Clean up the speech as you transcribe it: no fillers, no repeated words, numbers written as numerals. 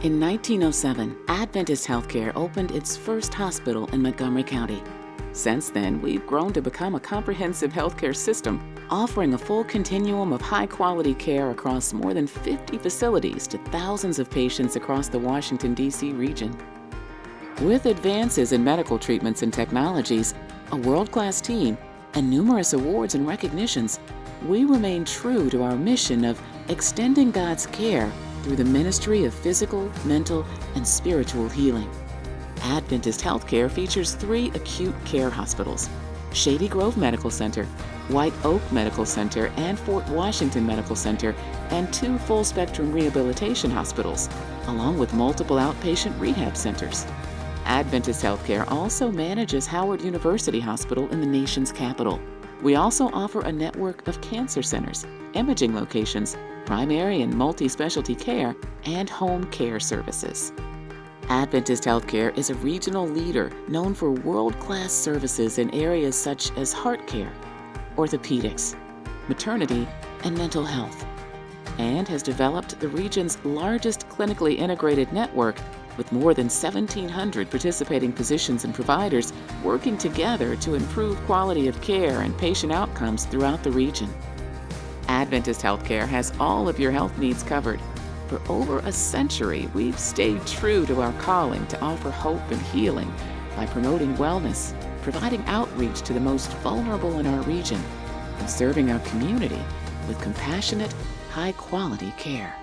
In 1907, Adventist HealthCare opened its first hospital in Montgomery County. Since then, we've grown to become a comprehensive healthcare system, offering a full continuum of high-quality care across more than 50 facilities to thousands of patients across the Washington D.C. region. With advances in medical treatments and technologies, a world-class team, and numerous awards and recognitions, we remain true to our mission of extending God's care through the ministry of physical, mental, and spiritual healing. Adventist HealthCare features 3 acute care hospitals: Shady Grove Medical Center, White Oak Medical Center, and Fort Washington Medical Center, and 2 full-spectrum rehabilitation hospitals, along with multiple outpatient rehab centers. Adventist HealthCare also manages Howard University Hospital in the nation's capital. We also offer a network of cancer centers, imaging locations, primary and multi-specialty care, and home care services. Adventist HealthCare is a regional leader known for world-class services in areas such as heart care, orthopedics, maternity, and mental health, and has developed the region's largest clinically integrated network with more than 1,700 participating physicians and providers working together to improve quality of care and patient outcomes throughout the region. Adventist HealthCare has all of your health needs covered. For over a century, we've stayed true to our calling to offer hope and healing by promoting wellness, providing outreach to the most vulnerable in our region, and serving our community with compassionate, high-quality care.